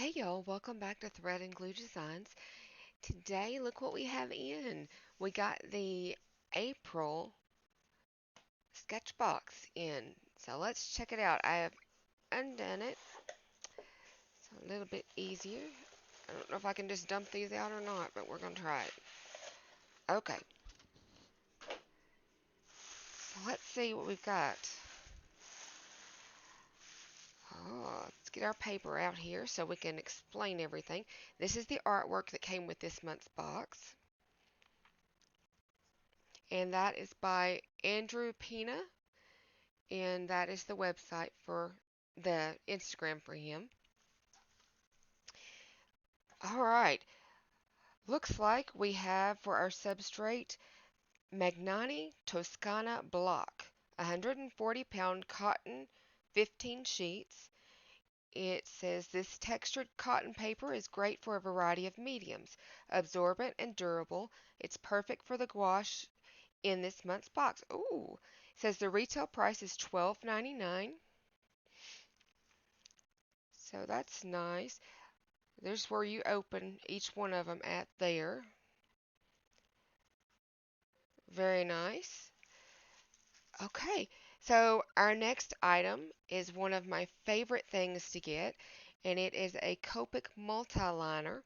Hey y'all, welcome back to Thread and Glue Designs. Today, look what we have in. We got the April Sketchbox in. So let's check it out. I have undone it. So a little bit easier. I don't know if I can just dump these out or not, but we're going to try it. Okay, so let's see what we've got. Oh, let's get our paper out here so we can explain everything. This is the artwork that came with this month's box. And that is by Andrew Pina. And that is the website for the Instagram for him. All right, looks like we have for our substrate Magnani Toscana block, 140-pound cotton, 15 sheets. It says this textured cotton paper is great for a variety of mediums, absorbent and durable. It's perfect for the gouache in this month's box. Ooh, it says the retail price is $12.99. So that's nice. There's where you open each one of them at there. Very nice. Okay, so our next item is one of my favorite things to get, and it is a Copic Multiliner.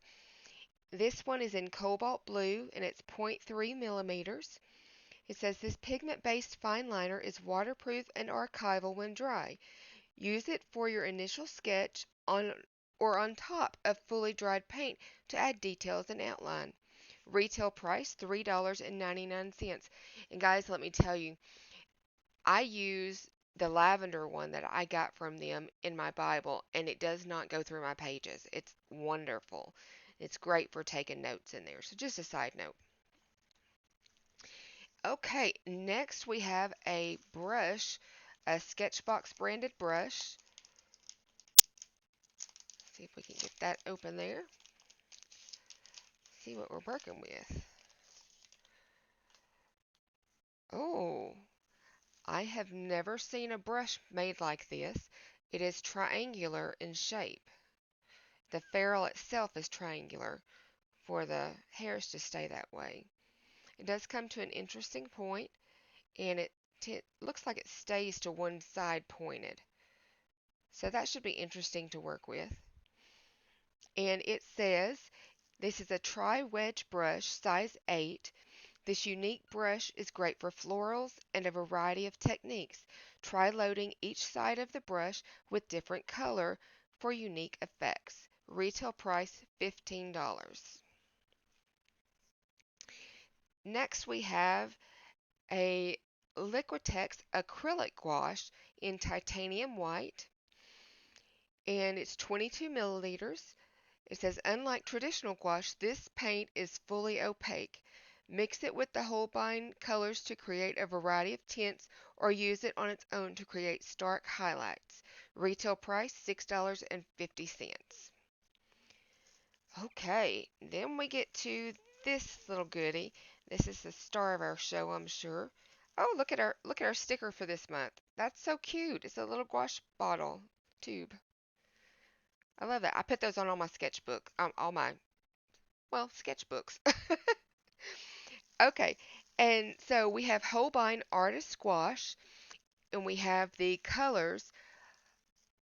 This one is in cobalt blue, and it's 0.3 millimeters. It says this pigment-based fine liner is waterproof and archival when dry. Use it for your initial sketch on top of fully dried paint to add details and outline. Retail price $3.99. And guys, let me tell you, I use the lavender one that I got from them in my Bible, and it does not go through my pages. It's wonderful. It's great for taking notes in there. So just a side note. Okay, next we have a brush, a Sketchbox branded brush. See if we can get that open there. See what we're working with. Oh, I have never seen a brush made like this. It is triangular in shape. The ferrule itself is triangular for the hairs to stay that way. It does come to an interesting point, and it looks like it stays to one side pointed. So that should be interesting to work with. And it says this is a Tri-Wedge Brush, size 8. This unique brush is great for florals and a variety of techniques. Try loading each side of the brush with different color for unique effects. Retail price $15. Next we have a Liquitex acrylic gouache in titanium white, and it's 22 milliliters. It says, unlike traditional gouache, this paint is fully opaque. Mix it with the Holbein colors to create a variety of tints or use it on its own to create stark highlights. Retail price $6.50. Okay, then we get to this little goodie. This is the star of our show, I'm sure. Oh, look at our sticker for this month. That's so cute. It's a little gouache bottle tube. I love that. I put those on all my sketchbook, all my sketchbooks. Okay, and so we have Holbein Artist Squash, and we have the colors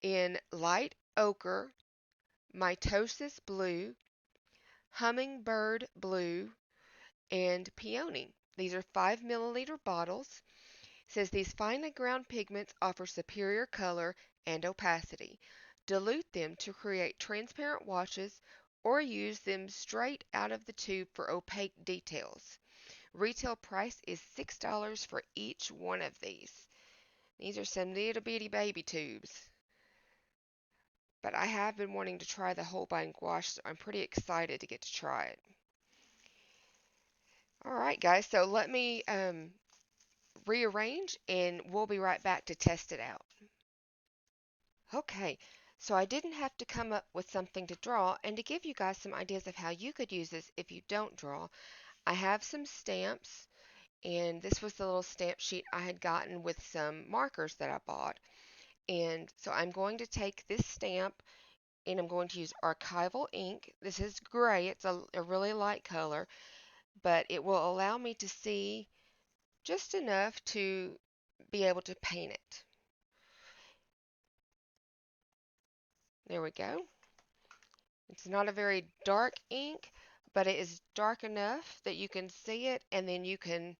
in light ochre, mitosis blue, hummingbird blue, and peony. These are 5 milliliter bottles. It says these finely ground pigments offer superior color and opacity. Dilute them to create transparent washes or use them straight out of the tube for opaque details. Retail price is $6 for each one of these. These are some little bitty baby tubes. But I have been wanting to try the Holbein gouache, so I'm pretty excited to get to try it. Alright guys, so let me rearrange and we'll be right back to test it out. Okay, so I didn't have to come up with something to draw, and to give you guys some ideas of how you could use this if you don't draw, I have some stamps, and this was the little stamp sheet I had gotten with some markers that I bought. And so I'm going to take this stamp and I'm going to use archival ink. This is gray. It's a really light color, but it will allow me to see just enough to be able to paint it. There we go. It's not a very dark ink, but it is dark enough that you can see it, and then you can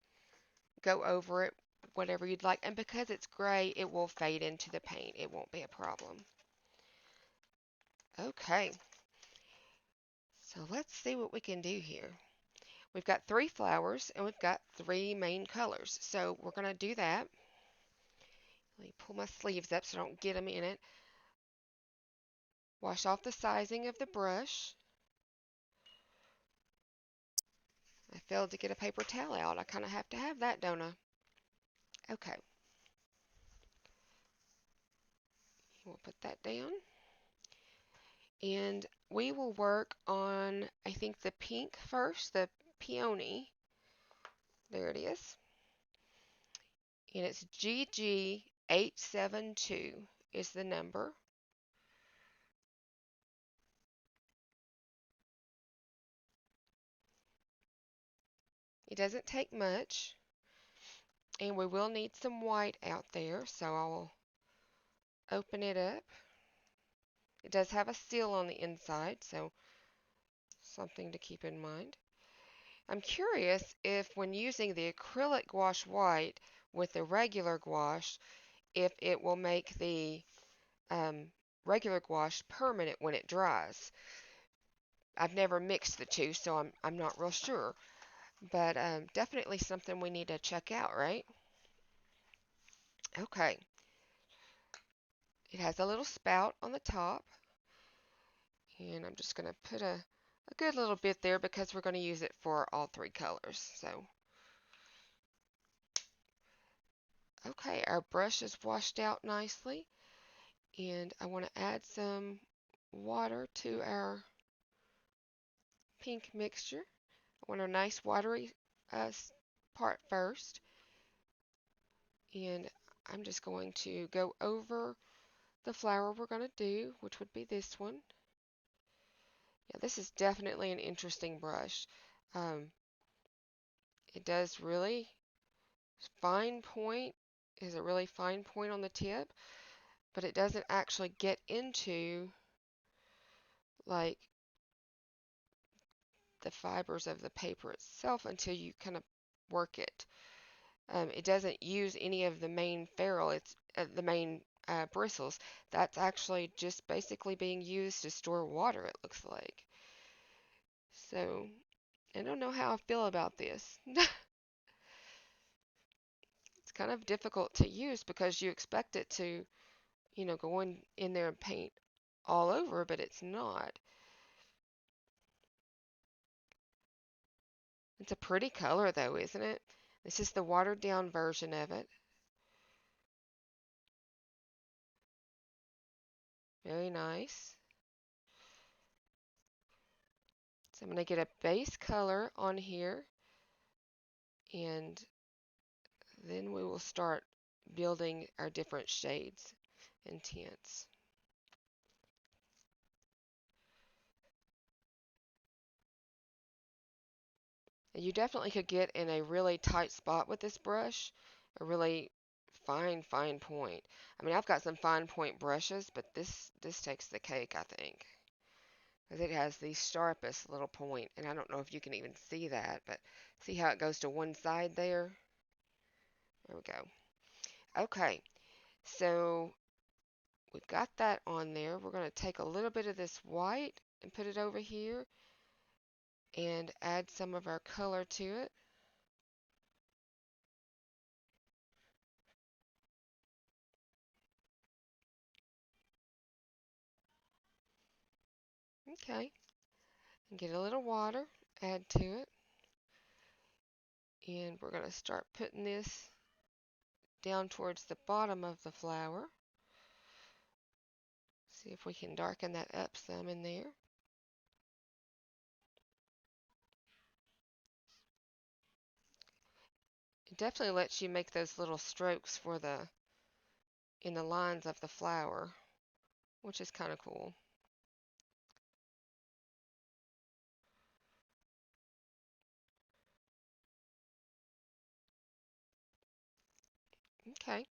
go over it whatever you'd like. And because it's gray, it will fade into the paint. It won't be a problem. Okay, so let's see what we can do here. We've got 3 flowers and we've got 3 main colors. So we're going to do that. Let me pull my sleeves up so I don't get them in it. Wash off the sizing of the brush. I failed to get a paper towel out. I kind of have to have that, don't I? Okay. We'll put that down. And we will work on, I think, the pink first, the peony. There it is. And it's GG872 is the number. It doesn't take much. And we will need some white out there, so I will open it up. It does have a seal on the inside, so something to keep in mind. I'm curious if when using the acrylic gouache white with the regular gouache, if it will make the regular gouache permanent when it dries. I've never mixed the two, so I'm not real sure. But definitely something we need to check out, right? Okay. It has a little spout on the top. And I'm just going to put a good little bit there because we're going to use it for all 3 colors. So, okay, our brush is washed out nicely. And I want to add some water to our pink mixture. I want a nice watery part first. And I'm just going to go over the flower we're going to do, which would be this one. Yeah, this is definitely an interesting brush. It does really fine point, is a really fine point on the tip, but it doesn't actually get into like the fibers of the paper itself until you kind of work it. It doesn't use any of the main ferrule, it's the main bristles. That's actually just basically being used to store water, it looks like. So, I don't know how I feel about this. It's kind of difficult to use because you expect it to, go in there and paint all over, but it's not. It's a pretty color though, isn't it? This is the watered down version of it. Very nice. So I'm going to get a base color on here, and then we will start building our different shades and tints. And you definitely could get in a really tight spot with this brush, a really fine point. I mean, I've got some fine point brushes, but this takes the cake, I think. Because it has the sharpest little point, and I don't know if you can even see that, but see how it goes to one side there? There we go. Okay, so we've got that on there. We're going to take a little bit of this white and put it over here and add some of our color to it. Okay, and get a little water, add to it, and we're going to start putting this down towards the bottom of the flower. See if we can darken that up some in there. It definitely lets you make those little strokes for in the lines of the flower, which is kind of cool. Okay,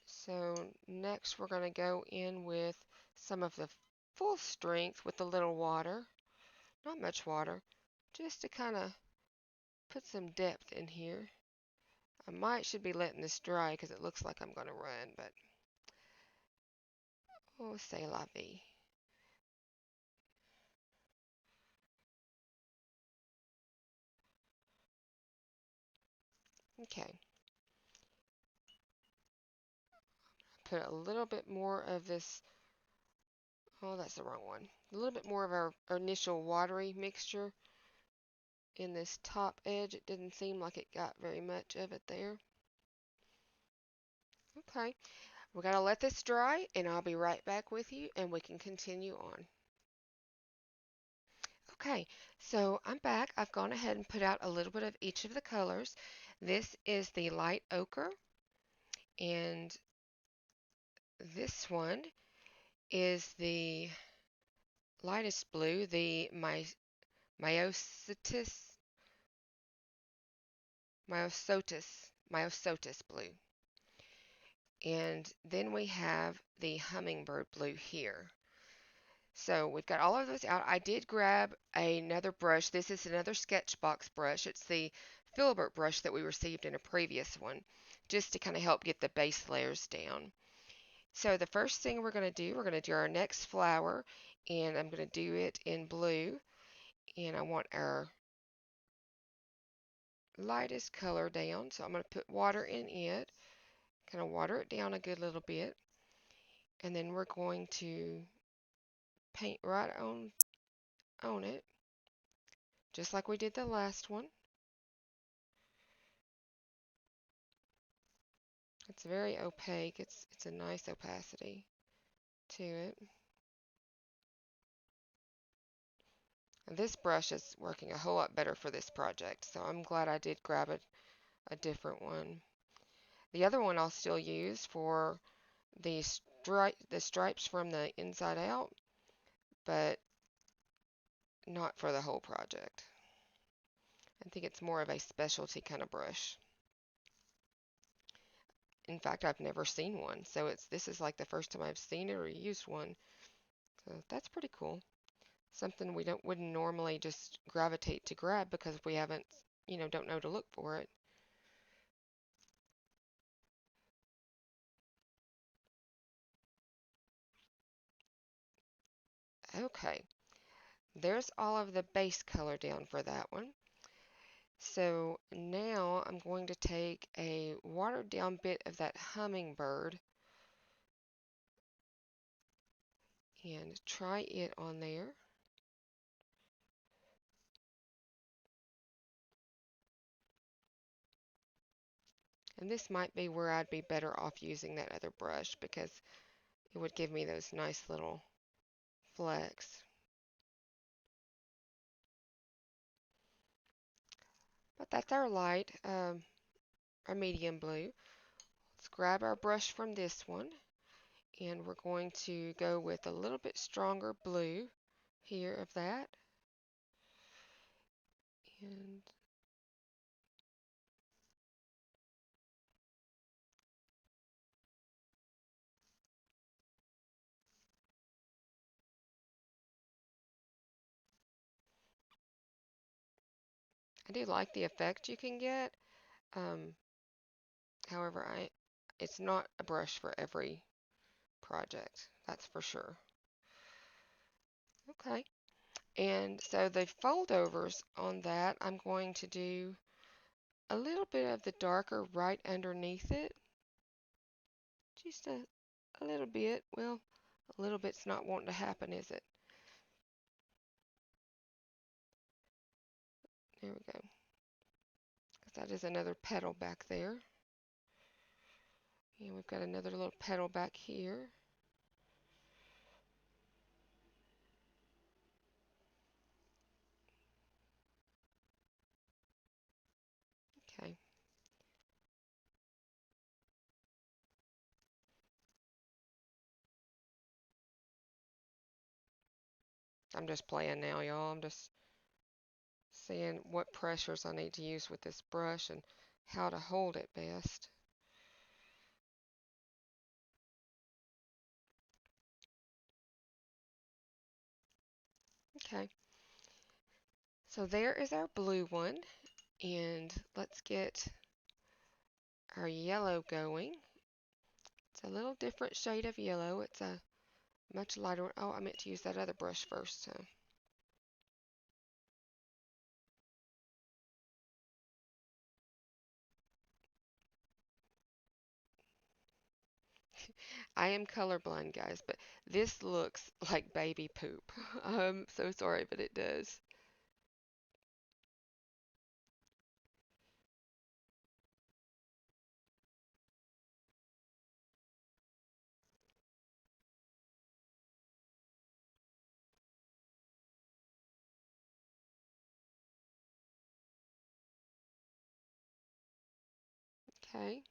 so next we're going to go in with some of the full strength with a little water, not much water, just to kind of put some depth in here. Should be letting this dry because it looks like I'm going to run, but oh, c'est la vie. Okay, put a little bit more of this. Oh, that's the wrong one. A little bit more of our initial watery mixture in this top edge. It didn't seem like it got very much of it there. Okay, we got to let this dry and I'll be right back with you and we can continue on. Okay, so I'm back. I've gone ahead and put out a little bit of each of the colors. This is the light ochre, and this one is the lightest blue, the myosotis, myosotis blue. And then we have the hummingbird blue here. So we've got all of those out. I did grab another brush. This is another Sketchbox brush. It's the filbert brush that we received in a previous one, just to kind of help get the base layers down. So the first thing we're going to do our next flower, and I'm going to do it in blue. And I want our lightest color down, so I'm going to put water in it, kind of water it down a good little bit, and then we're going to paint right on it, just like we did the last one. It's very opaque. It's a nice opacity to it. And this brush is working a whole lot better for this project, so I'm glad I did grab a different one. The other one I'll still use for the stripes from the inside out, but not for the whole project. I think it's more of a specialty kind of brush. In fact, I've never seen one, so this is like the first time I've seen it or used one. So that's pretty cool. Something we wouldn't normally just gravitate to grab because we haven't, don't know to look for it. Okay, there's all of the base color down for that one. So now I'm going to take a watered down bit of that hummingbird and try it on there. And this might be where I'd be better off using that other brush because it would give me those nice little flecks. But that's our light, our medium blue. Let's grab our brush from this one and we're going to go with a little bit stronger blue here of that. And I do like the effect you can get. Um, However, it's not a brush for every project, that's for sure. Okay, and so the foldovers on that, I'm going to do a little bit of the darker right underneath it. Just a little bit. Well, a little bit's not wanting to happen, is it? There we go. Because that is another petal back there. And we've got another little petal back here. Okay. I'm just playing now, y'all. I'm just seeing what pressures I need to use with this brush and how to hold it best. Okay, so there is our blue one, and let's get our yellow going. It's a little different shade of yellow. It's a much lighter one. Oh, I meant to use that other brush first. So. I am colorblind, guys, but this looks like baby poop. I'm so sorry, but it does. Okay.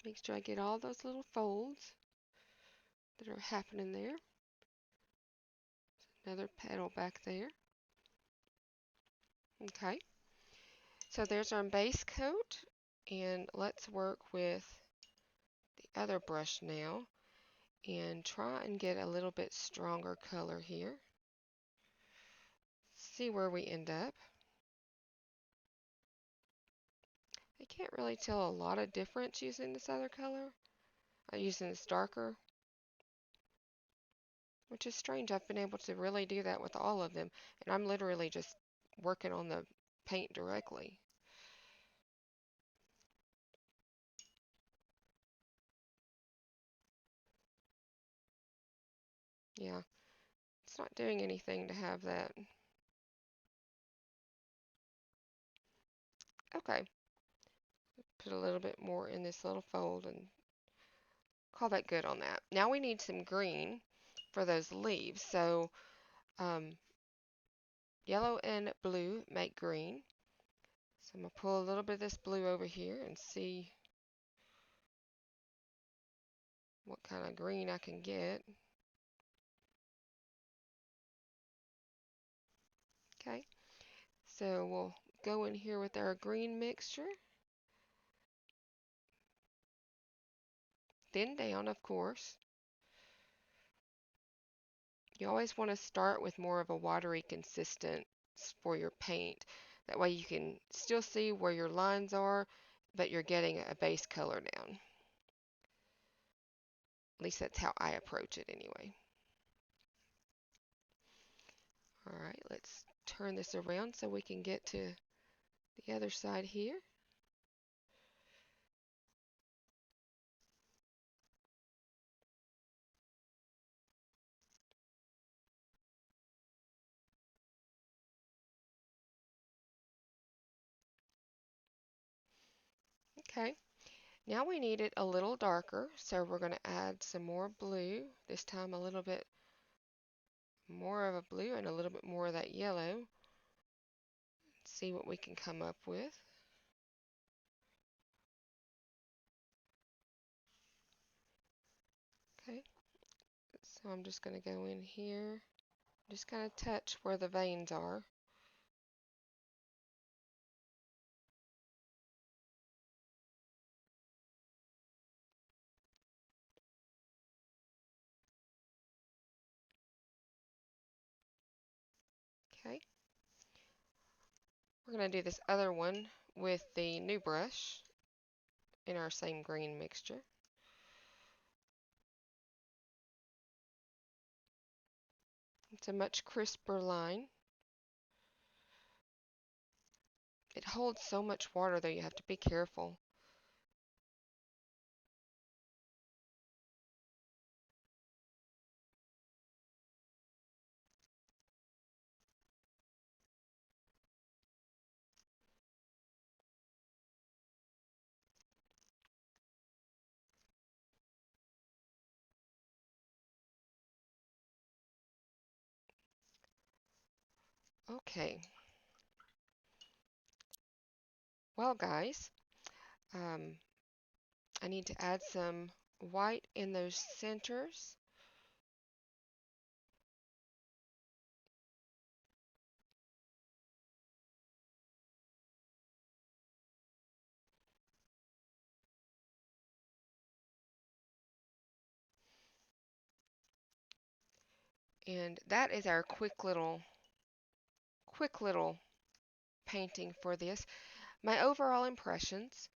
Make sure I get all those little folds that are happening there. Another petal back there. Okay. So there's our base coat, and let's work with the other brush now and try and get a little bit stronger color here. See where we end up. I can't really tell a lot of difference using this other color. Using this darker, which is strange. I've been able to really do that with all of them, and I'm literally just working on the paint directly. Yeah, it's not doing anything to have that. Okay, put a little bit more in this little fold and call that good on that. Now we need some green for those leaves. So um, yellow and blue make green. So I'm going to pull a little bit of this blue over here and see what kind of green I can get. Okay, so we'll go in here with our green mixture. Thin down, of course. You always want to start with more of a watery consistence for your paint. That way you can still see where your lines are, but you're getting a base color down. At least that's how I approach it anyway. All right, let's turn this around so we can get to the other side here. Okay, now we need it a little darker, so we're going to add some more blue, this time a little bit more of a blue and a little bit more of that yellow. See what we can come up with. Okay, so I'm just going to go in here, just kind of touch where the veins are. Okay, we're going to do this other one with the new brush in our same green mixture. It's a much crisper line. It holds so much water though, you have to be careful. Okay, well, guys, um, I need to add some white in those centers. And that is our quick little painting for this. My overall impressions,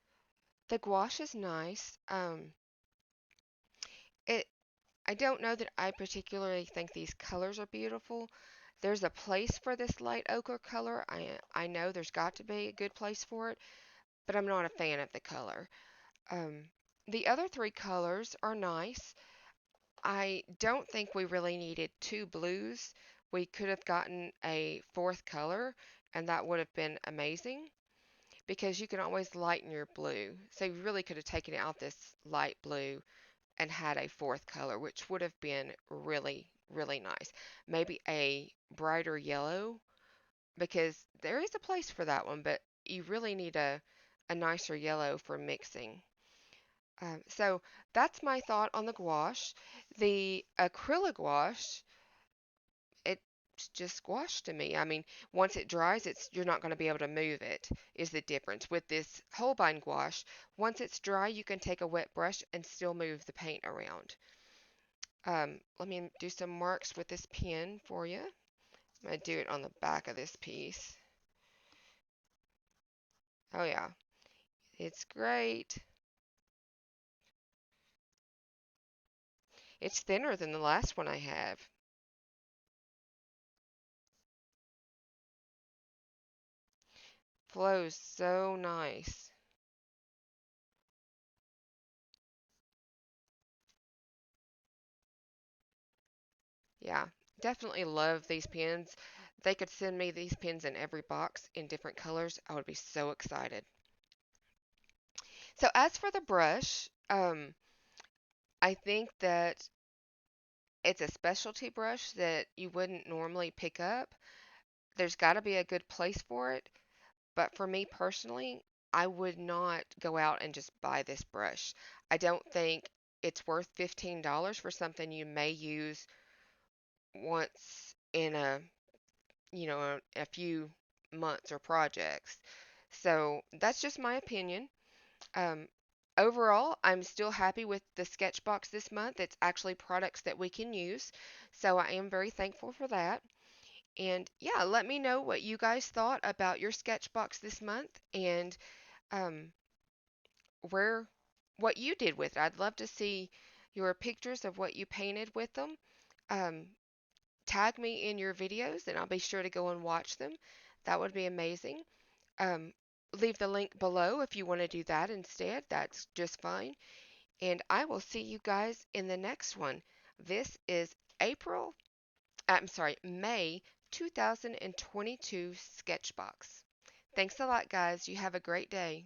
the gouache is nice. It I don't know that I particularly think these colors are beautiful. There's a place for this light ochre color. I know there's got to be a good place for it, but I'm not a fan of the color. Um, the other three colors are nice. I don't think we really needed two blues. We could have gotten a fourth color, and that would have been amazing because you can always lighten your blue. So you really could have taken out this light blue and had a fourth color, which would have been really, really nice. Maybe a brighter yellow, because there is a place for that one, but you really need a nicer yellow for mixing. So that's my thought on the gouache. The acrylic gouache, it's just gouache to me. I mean, once it dries, you're not going to be able to move it, is the difference. With this Holbein gouache, once it's dry, you can take a wet brush and still move the paint around. Let me do some marks with this pen for you. I'm going to do it on the back of this piece. Oh yeah, it's great. It's thinner than the last one I have. Flows so nice. Yeah, definitely love these pens. They could send me these pens in every box in different colors. I would be so excited. So as for the brush, I think that it's a specialty brush that you wouldn't normally pick up. There's got to be a good place for it. But for me personally, I would not go out and just buy this brush. I don't think it's worth $15 for something you may use once in a few months or projects. So that's just my opinion. Um, Overall, I'm still happy with the Sketchbox this month. It's actually products that we can use. So I am very thankful for that. And yeah, let me know what you guys thought about your Sketchbox this month and um, where what you did with it. I'd love to see your pictures of what you painted with them. Um, Tag me in your videos and I'll be sure to go and watch them. That would be amazing. Um, Leave the link below if you want to do that instead. That's just fine. And I will see you guys in the next one. This is May 2022 Sketchbox. Thanks a lot, guys. You have a great day.